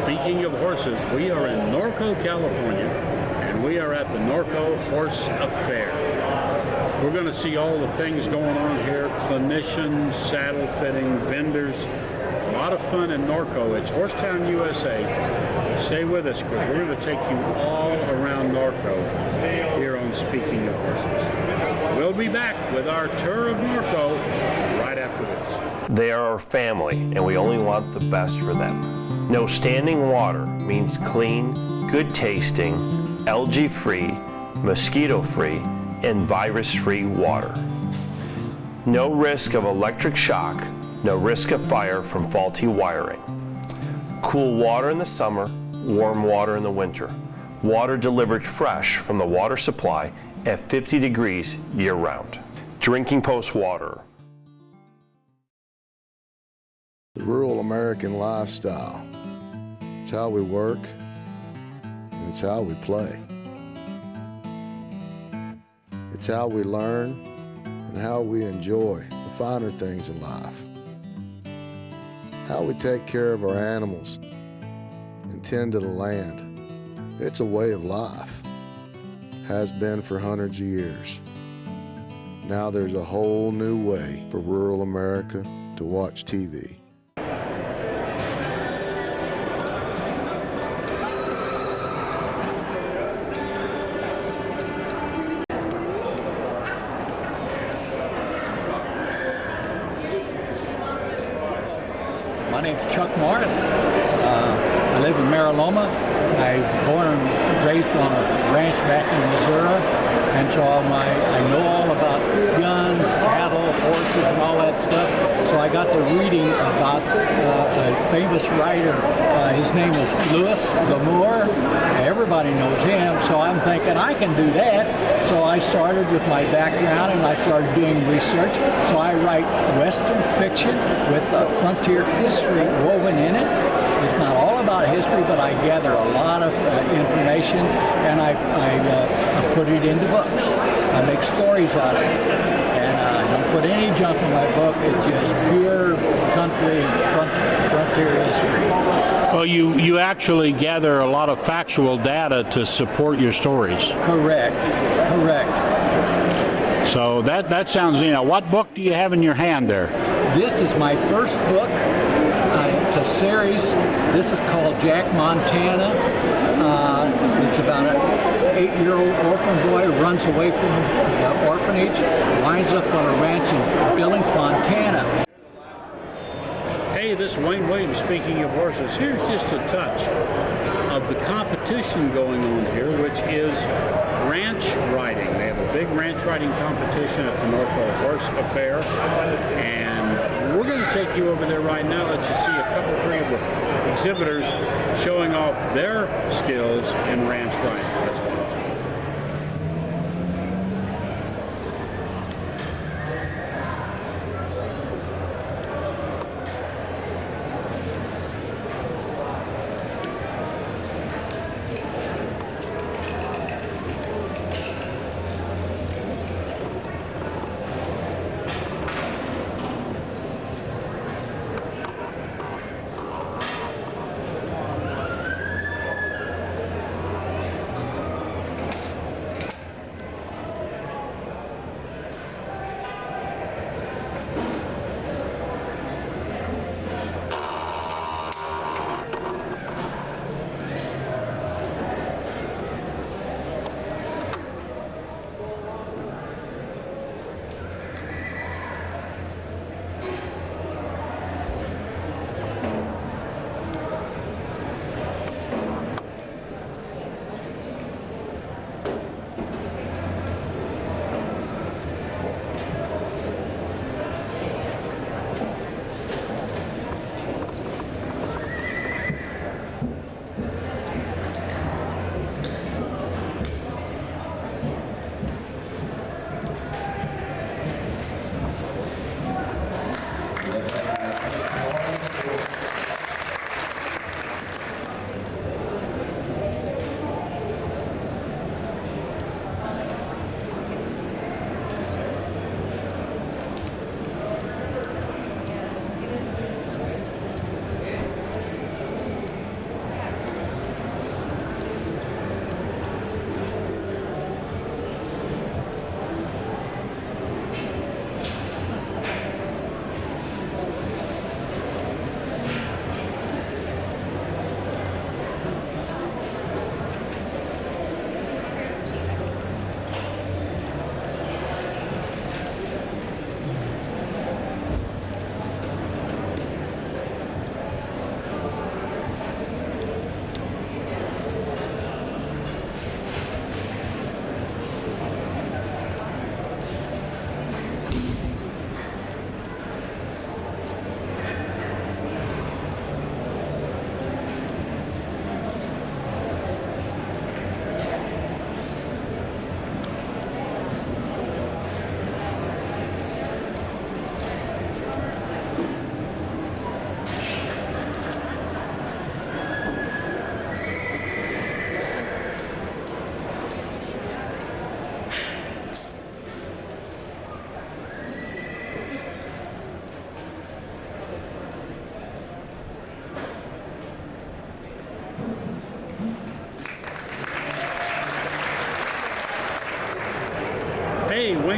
Speaking of horses, we are in Norco, California, and we are at the Norco Horse Affair. We're going to see all the things going on here, clinicians, saddle fitting, vendors. A lot of fun in Norco. It's Horsetown, USA. Stay with us because we're going to take you all around Norco here on Speaking of Horses. We'll be back with our tour of Norco right after this. They are our family, and we only want the best for them. No standing water means clean, good tasting, algae-free, mosquito-free, and virus-free water. No risk of electric shock, no risk of fire from faulty wiring. Cool water in the summer, warm water in the winter. Water delivered fresh from the water supply at 50 degrees year-round. Drinking Post water. The rural American lifestyle. It's how we work, and it's how we play. It's how we learn and how we enjoy the finer things in life. How we take care of our animals and tend to the land. It's a way of life. Has been for hundreds of years. Now there's a whole new way for rural America to watch TV. My name's Chuck Morris. I live in Mariloma. I was born and raised on a ranch back in Missouri, and so I know all about guns, cattle, horses, and all that stuff. So I got to reading about a famous writer. His name was Louis L'Amour. Everybody knows him, so I'm thinking I can do that. So I started with my background and I started doing research. So I write Western fiction with frontier history woven in it. It's not all about history, but I gather a lot of information and I put it into books. I make stories out of it. And I don't put any junk in my book. It's just pure country, frontier history. Well, you actually gather a lot of factual data to support your stories. Correct. So that sounds, what book do you have in your hand there? This is my first book. It's a series. This is called Jack Montana. It's about an 8-year-old orphan boy who runs away from the orphanage, winds up on a ranch in Billings, Montana. Hey, this is Wayne Williams, Speaking of Horses. Here's just a touch of the competition going on here, which is ranch riding. They have a big ranch riding competition at the Norco Horse Affair, and we're going to take you over there right now, let you see a couple, 3 of the exhibitors showing off their skills in ranch riding. Let's watch.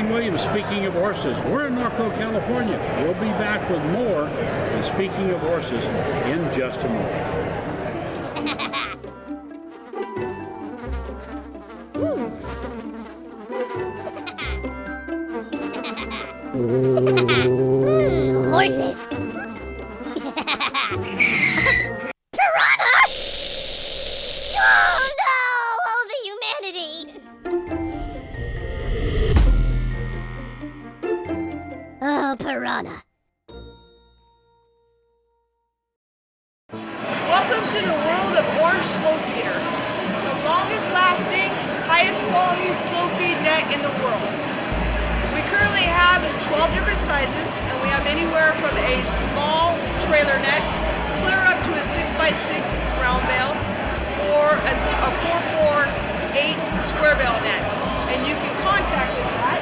Wayne Williams, Speaking of Horses. We're in Norco, California. We'll be back with more on Speaking of Horses in just a moment. Horses. Piranha! Oh no! Oh, the humanity! Oh, piranha. Welcome to the world of orange slow feeder, the longest lasting, highest quality slow feed net in the world. We currently have 12 different sizes, and we have anywhere from a small trailer net clear up to a 6x6 round bale or a 4x8 square bale net. And you can contact us at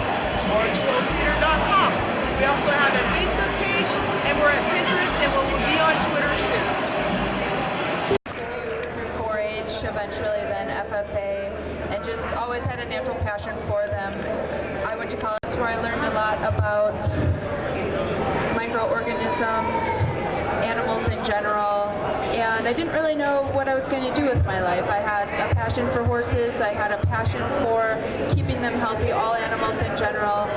orangeslowfeeder.com. We also have a Facebook page, and we're at Pinterest, and we'll be on Twitter soon. Through 4-H, eventually then FFA, and just always had a natural passion for them. I went to college where I learned a lot about microorganisms, animals in general, and I didn't really know what I was going to do with my life. I had a passion for horses, I had a passion for keeping them healthy, all animals in general.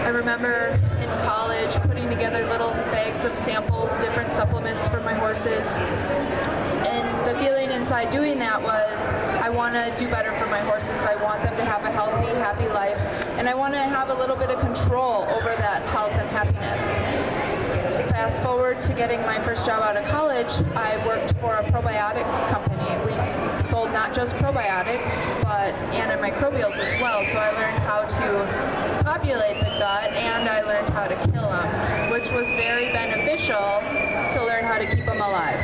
I remember in college putting together little bags of samples, different supplements for my horses. And the feeling inside doing that was, I want to do better for my horses. I want them to have a healthy, happy life. And I want to have a little bit of control over that health and happiness. Fast forward to getting my first job out of college, I worked for a probiotics company. We sold not just probiotics, but antimicrobials as well. So I learned how to populate the gut, and I learned how to kill them, which was very beneficial to learn how to keep them alive.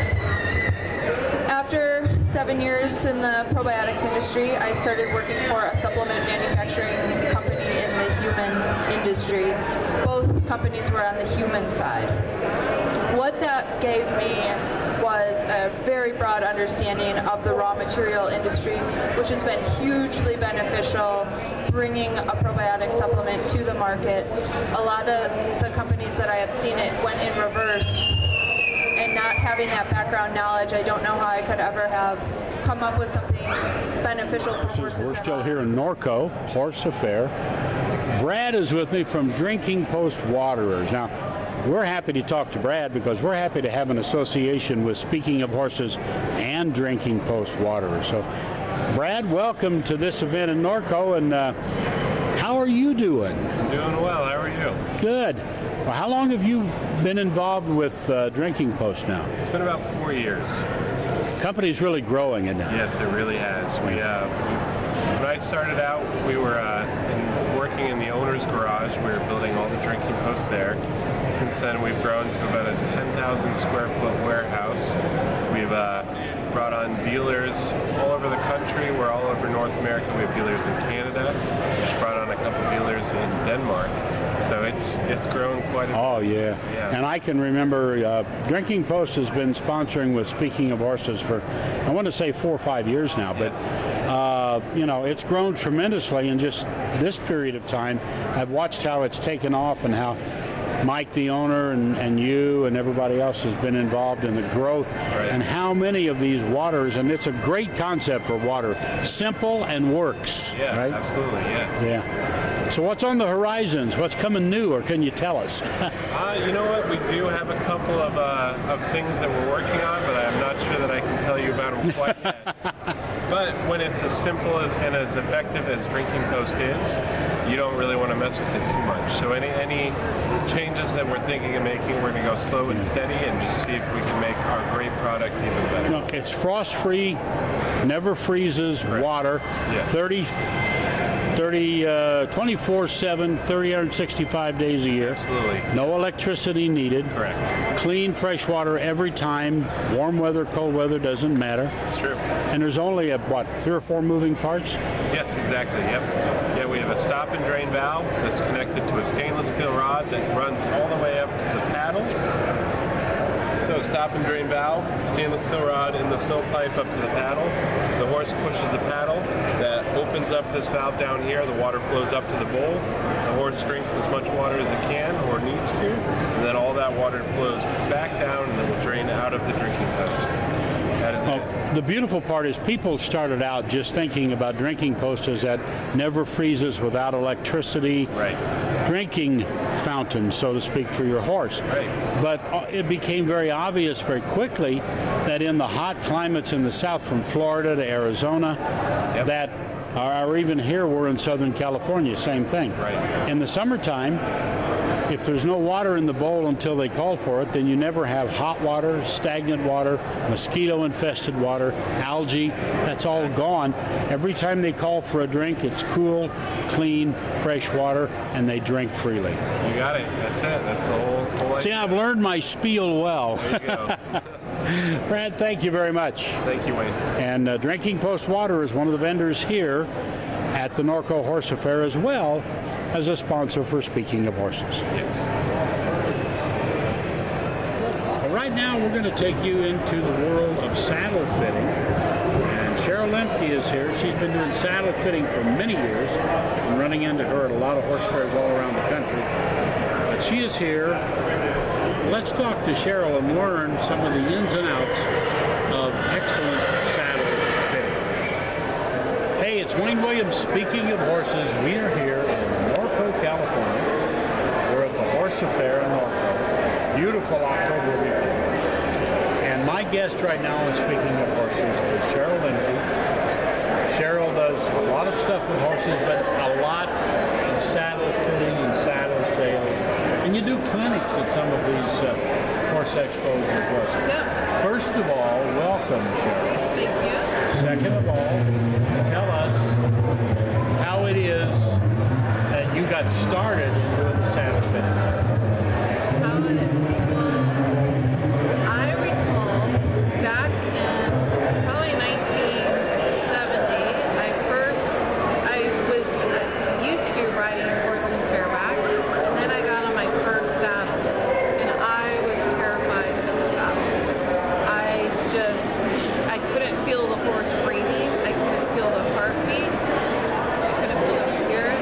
After 7 years in the probiotics industry, I started working for a supplement manufacturing company in the human industry. Both companies were on the human side. What that gave me was a very broad understanding of the raw material industry, which has been hugely beneficial bringing a probiotic supplement to the market. A lot of the companies that I have seen it went in reverse, and not having that background knowledge, I don't know how I could ever have come up with something beneficial for horses. We're still here in Norco Horse Affair. Brad is with me from Drinking Post Waterers. Now, we're happy to talk to Brad because we're happy to have an association with Speaking of Horses and Drinking Post Waterers. So, Brad, welcome to this event in Norco, and how are you doing? I'm doing well. How are you? Good. Well, how long have you been involved with Drinking Post now? It's been about 4 years. The company's really growing, isn't it? Yes, it really has. When I started out, we were working in the owner's garage. We were building all the drinking posts there. Since then, we've grown to about a 10,000 square foot warehouse. We've brought on dealers all over the country. We're all over North America. We have dealers in Canada. We just brought on a couple dealers in Denmark. So it's grown quite a bit. Oh, yeah. And I can remember Drinking Post has been sponsoring with Speaking of Horses for, I want to say 4 or 5 years now, but you know, it's grown tremendously in just this period of time. I've watched how it's taken off and how Mike, the owner, and you and everybody else has been involved in the growth, and how many of these waters, and it's a great concept for water, simple and works. Yeah, right? Absolutely, Yeah. So what's on the horizons? What's coming new, or can you tell us? You know what? We do have a couple of things that we're working on, but I'm not sure that I can tell you about them quite yet. But when it's as simple and as effective as Drinking Post is, you don't really want to mess with it too much. So any changes that we're thinking of making, we're going to go slow and steady and just see if we can make our great product even better. No, it's frost-free, never freezes, water, Yeah. 24/7, 365 days a year. Absolutely. No electricity needed. Correct. Clean, fresh water every time. Warm weather, cold weather, doesn't matter. That's true. And there's only, 3 or 4 moving parts? Yes, exactly. Yep. Yeah, we have a stop and drain valve that's connected to a stainless steel rod that runs all the way up to the paddle. So So stop and drain valve, stainless steel rod in the fill pipe up to the paddle. The horse pushes the paddle, that opens up this valve down here, the water flows up to the bowl. The horse drinks as much water as it can or needs to, and then all that water flows back down and it will drain out of the drinking post. That is it. The beautiful part is people started out just thinking about drinking posts as that never freezes without electricity Right. drinking fountain, so to speak, for your horse. Right. But it became very obvious very quickly that in the hot climates in the south, from Florida to Arizona, Yep. that or even here we're in Southern California, same thing. Right. In the summertime, if there's no water in the bowl until they call for it, then you never have hot water, stagnant water, mosquito-infested water, algae. That's all gone. Every time they call for a drink, it's cool, clean, fresh water, and they drink freely. You got it. That's it. That's the whole See, I've learned my spiel well. There you go. Brad, thank you very much. Thank you, Wayne. And Drinking Post Water is one of the vendors here at the Norco Horse Affair, as well as a sponsor for Speaking of Horses. Yes. Well, right now we're going to take you into the world of saddle fitting. And Cheryl Lemke is here. She's been doing saddle fitting for many years. I'm running into her at a lot of horse fairs all around the country. But she is here. Let's talk to Cheryl and learn some of the ins and outs of excellent saddle fitting. Hey, it's Wayne Williams. Speaking of horses, we are here in Norco, California. We're at the Horse Affair in Norco. Beautiful October weekend. And my guest right now on Speaking of Horses is Cheryl Lemke. Cheryl does a lot of stuff with horses, but a lot of saddle fitting and saddle sales. And you do clinics at some of these horse expos as well. Yes. First of all, welcome, Cheryl. Thank you. Second of all, tell us how it is that you got started doing the saddle fitting. How it is. Well, I recall back in probably 1970, I was used to riding horses bareback, and then I got on my first saddle, and I was terrified of the saddle. I couldn't feel the horse breathing. I couldn't feel the heartbeat. I couldn't feel the spirit.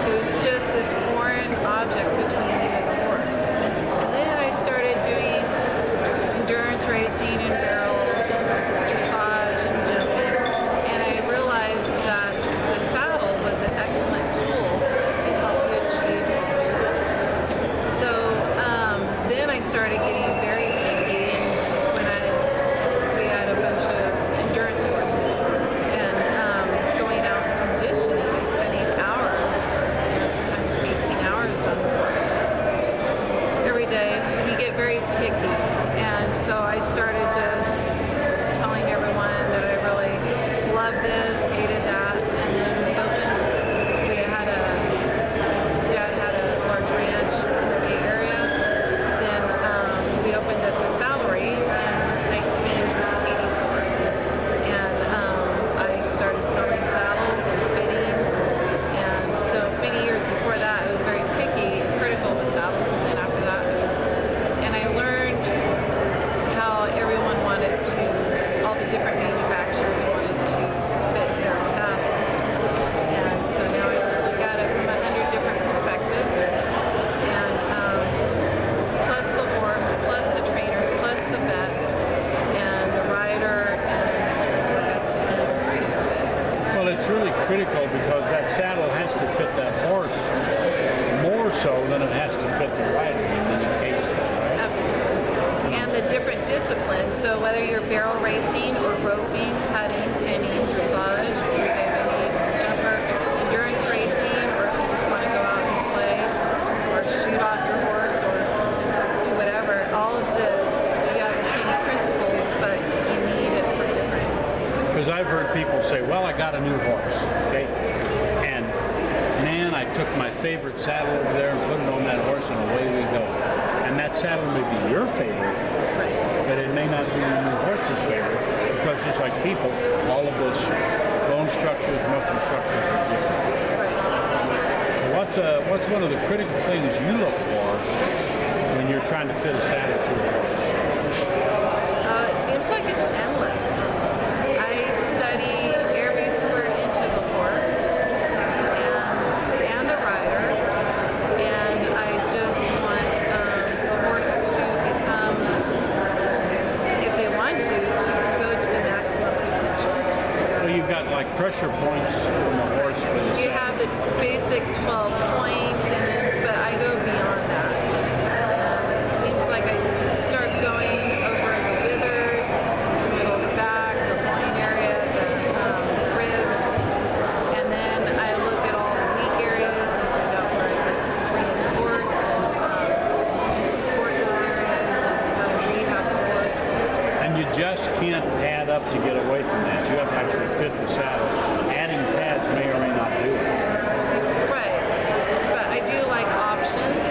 It was just this foreign object between me and the horse. And then I started doing endurance racing and barrels and dressage and jumping. And I realized that the saddle was an excellent tool to help you achieve your goals. So then I started getting very picky when we had a bunch of endurance horses and going out and conditioning and spending hours, sometimes 18 hours on the horses every day. You get very picky, and so I started just telling everyone that I really loved this, hated that, and then Dad had a large ranch in the Bay Area. Then we opened up a salary in 1984, and I started selling saddles and fitting. And so many years before that, I was very picky and critical of saddles, and then after that, and I learned how everyone wanted to, all the different manufacturers wanted to fit their saddles. And so now I look at it from 100 different perspectives, and plus the horse, plus the trainers, plus the vet, and the rider, and whoever has a team to fit. Well, it's really critical because that saddle has to fit that horse more so than it has to fit the rider in many cases, right? Absolutely. And the different disciplines, so whether you're barrel racing or roping, cutting, pinning, dressage, jumper, endurance racing, or if you just want to go out and play or shoot off your horse or do whatever, all of you have the same principles, but you need it for different. Because I've heard people say, well, I got a new horse, okay? And man, I took my favorite saddle over there and put it on that horse and away we go. And that saddle may be your favorite, but it may not be the new horse's favorite, because just like people, all of those bone structures, muscle structures are different. So what's one of the critical things you look for when you're trying to fit a saddle to a horse? So you've got like pressure points from the horse for the You saddle. have the basic 12 points, and then, but I go beyond that. It seems like I start going over the withers, the middle of the back, the loin area, the ribs, and then I look at all the weak areas and find out where I can reinforce and support those areas and how to rehab the horse. And you just can't pad up to get away from that. You have to actually fit the saddle. Adding pads may or may not do it. Right, but I do like options,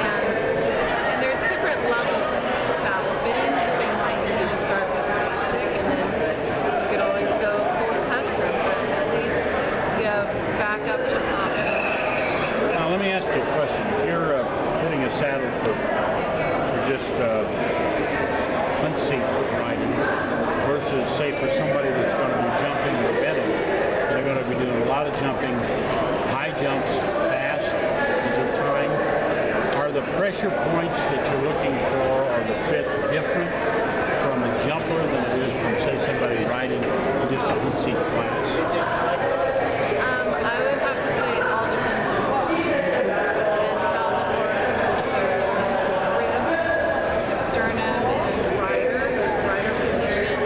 and there's different levels of saddle fitting, so you might need to start with basic, and then you could always go full custom, but at least you have backup options. Now let me ask you a question. If you're fitting a saddle for just hunt seat riding versus say for somebody that's going to be jumping or betting, they're going to be doing a lot of jumping, high jumps, fast, is there time? Are the pressure points that you're looking for or the fit different from a jumper than it is from say somebody riding just a hunt seat class? I would have to say it all depends on the horse and how the horse moves their ribs, their sternum, and the rider position,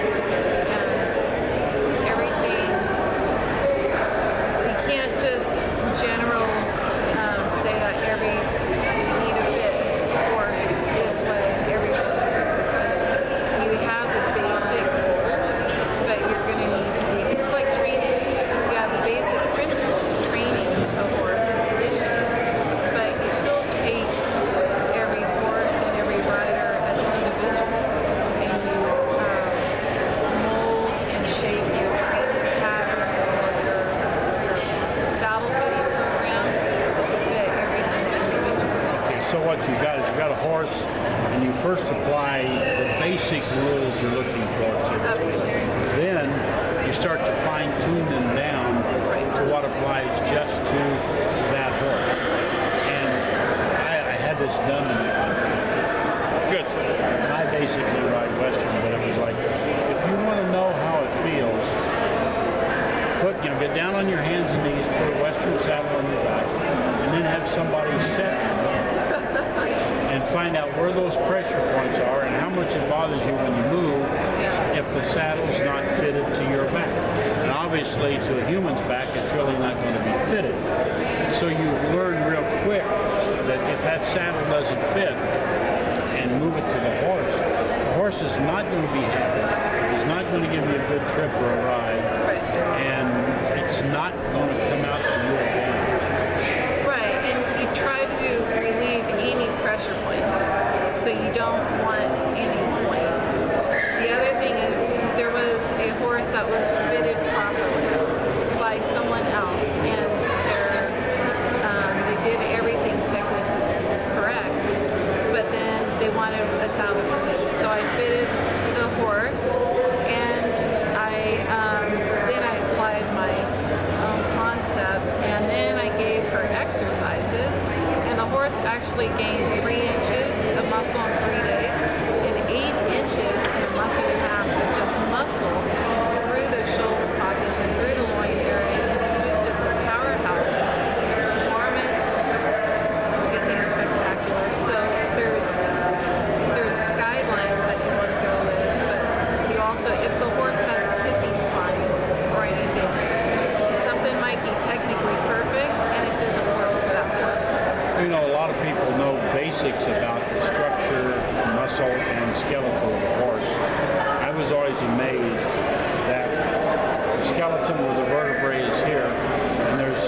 and everything. We can't just general say that every you need to fit a horse this way, every horse is going to be fitted. You have the basic rules, but you're going to need to be, it's like training. You have the basic principles of training a horse and conditioning, but you still take every horse and every rider as an individual, and you mold and shape your training pattern or your saddle fitting program to fit every single individual. Okay, so what you've got is you've got a horse, and you first apply the basic rules you're looking for. Absolutely. Then you start to fine tune them down to what applies just to that horse. And I had this done in my country. Good. And I basically ride Western, but it was like, if you want to know how it feels, get down on your hands and knees, put a Western saddle on your back, and then have somebody set and find out where those pressure points are and how much it bothers you when you move if the saddle's not fitted to your back. And obviously to a human's back it's really not going to be fitted. So you learn real quick that if that saddle doesn't fit and move it to the horse is not going to be happy. He's not going to give you a good trip or a ride. And it's not going to come out to your advantage. Right, and you try to relieve any pressure points, so you don't want any points. The other thing is there was a horse that was fitted properly by someone else, and they did everything technically correct, but then they wanted a saddle for me. So I fitted the horse, and then I applied my own concept, and then I gave her exercises, and the horse actually gained 3 inches of muscle in 3 days, and 8 inches in a month and a half of just muscle through the shoulder pockets and through the loin area, and he was just a powerhouse. The performance became spectacular. So there's guidelines that you want to go with, but you also, if the horse has a kissing spine or anything, something might be technically perfect and it doesn't work for that horse. You know, a lot of people know basics about the structure, muscle, and skeletal of a horse. I was always amazed that the skeleton where the vertebrae is here, and there's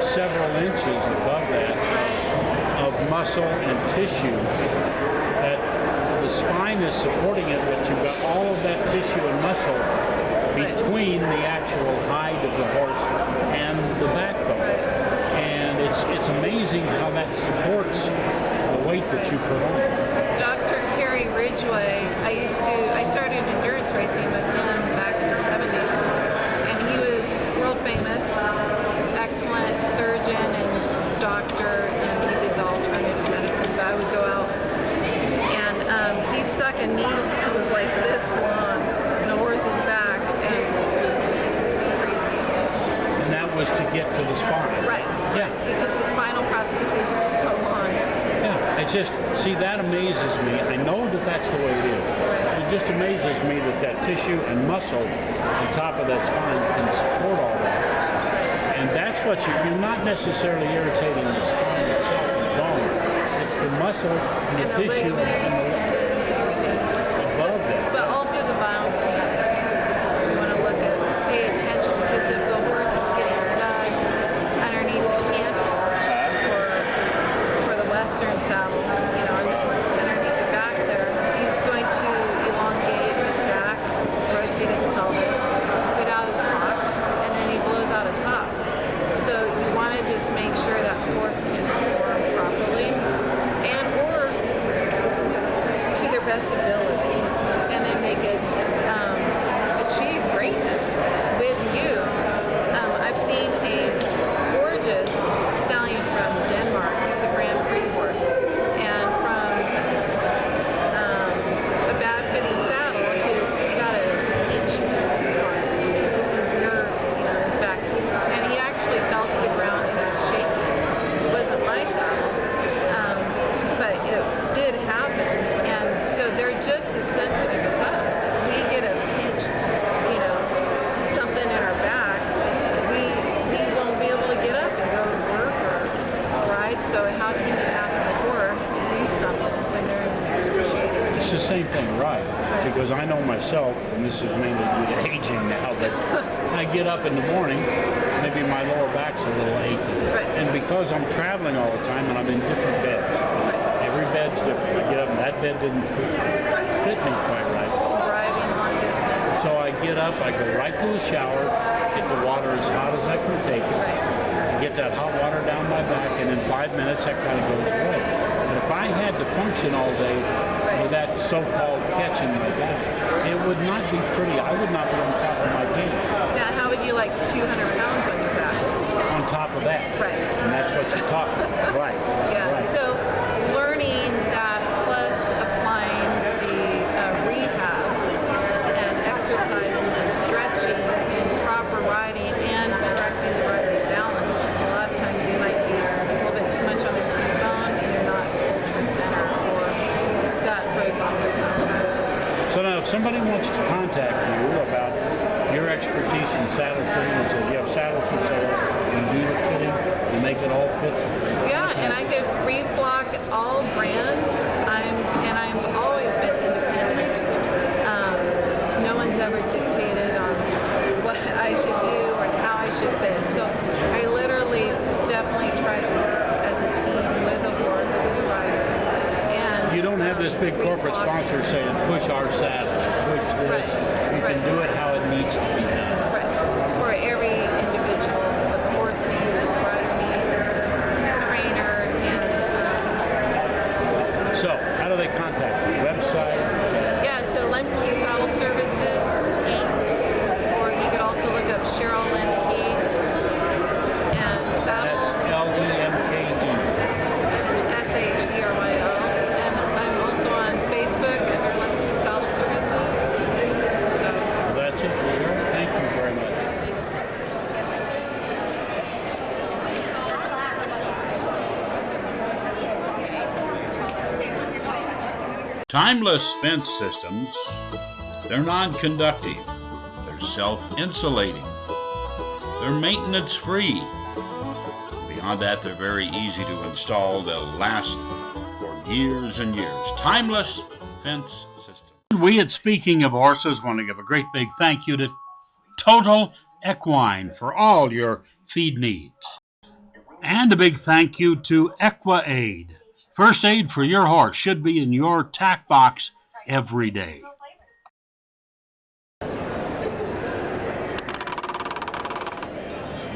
several inches above that of muscle and tissue that the spine is supporting it, but you've got all of that tissue and muscle between the actual hide of the horse and the backbone. And it's amazing how that supports the weight that you put on. Dr. Kerry Ridgway, I started endurance racing with him back in the 70s, and he was world famous, excellent surgeon and doctor, and he did the alternative medicine, but I would go out, and he stuck a needle that was like this long in the horse's back, and it was just was to get to the spine. Right. Yeah. Because the spinal prostheses were so long. Yeah. It's just, see, that amazes me. I know that that's the way it is. It just amazes me that that tissue and muscle on top of that spine can support all that. And that's what you're not necessarily irritating the spine itself and the bone. It's the muscle and the tissue and the tendons, everything. above that. But also the biomechanics. You want to look at, pay attention, because if the horse is getting dug underneath the cantle for the western saddle, you know, underneath the back there, he's going to elongate his back, rotate his pelvis, put out his hocks, and then he blows out his hocks. So you want to just make sure that horse can perform properly and or to their best ability, and then they could achieve greatness with you. I've seen a gorgeous stallion from Denmark. He was a Grand Prix horse, and from a bad fitting saddle, he got a pinched spine, his nerve, you know, his back, and he actually fell to the ground and he was shaking. It wasn't my saddle, but it did happen, and so they're just as sensitive as us. If we get a pinched, you know, something in our back, we won't be able to get up and go to work or ride. So how can you ask a horse to do something when they're in excruciating pain? It's the same thing, right? Because I know myself, and this is mainly due to aging now, but I get up in the morning, maybe my lower back's a little achy. Right. And because I'm traveling all the time and I'm in different beds, every bed's different. I get up and that bed didn't fit me quite right. Driving long distance. So I get up, I go right to the shower, get the water as hot as I can take it, Right. get that hot water down my back, and in 5 minutes that kind of goes away. But if I had to function all day with that so-called catch in my back, it would not be pretty. I would not be on top of my game. Now, how would you like 200 pounds on your back? On top of that. Right. And that's what you're talking about. Right. Yeah. Right. So learning that plus applying the rehab and exercises and stretching and proper riding and correcting the rider's balance, because a lot of times they might be a little bit too much on their seat bone and they're not ultra center, or that throws off the center. So now if somebody wants to contact you about your expertise in saddle fitting, and says you have saddles for sale, you do the fitting, you make it all fit. Yeah, and I could reflock all brands. I've always been independent. No one's ever dictated on what I should do or how I should fit. So I literally definitely try to work as a team with a horse, with a rider. And You don't have this big corporate reflock. sponsor saying, push our saddle, push this. Right. You can Right. do it how it needs to be done. Right. For every individual, what the horse needs, what the rider needs, the trainer, and So how do they contact you? Website? yeah, so Lemke Saddle Services, Inc. Or you could also look up Cheryl Lemke and Saddles. That's L-E-M-K-E. And it's S-H-E-R-Y-L. And I'm also on Facebook under Lemke Saddle Services. So Well, that's it for sure. Thank you very much. Timeless fence systems, they're non-conductive, they're self-insulating, they're maintenance-free. Beyond that, they're very easy to install. They'll last for years and years. Timeless fence systems. We at Speaking of Horses want to give a great big thank you to Total Equine for all your feed needs. And a big thank you to EquiAid. First aid for your horse should be in your tack box every day.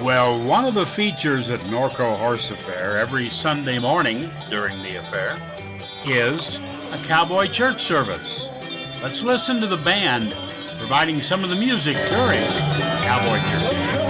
Well, one of the features at Norco Horse Affair every Sunday morning during the affair is a cowboy church service. Let's listen to the band providing some of the music during cowboy church.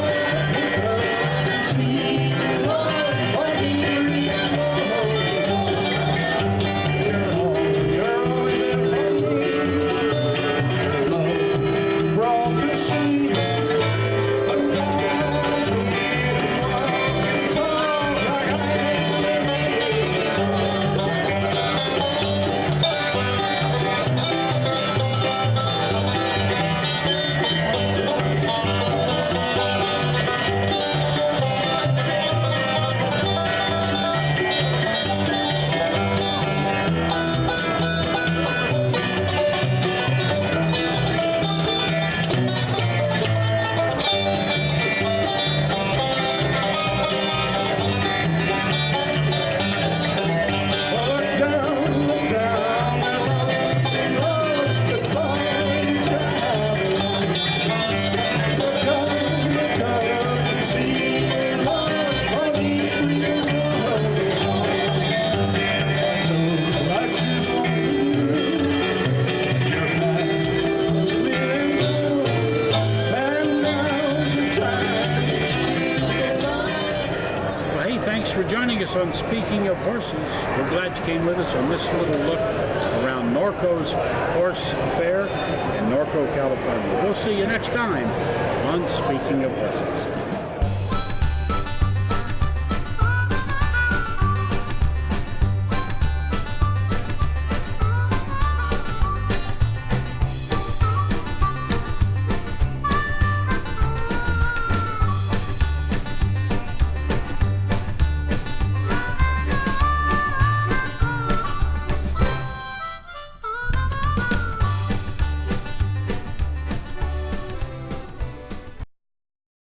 us on Speaking of Horses. We're glad you came with us on this little look around Norco's Horse Affair in Norco, California. We'll see you next time on Speaking of Horses.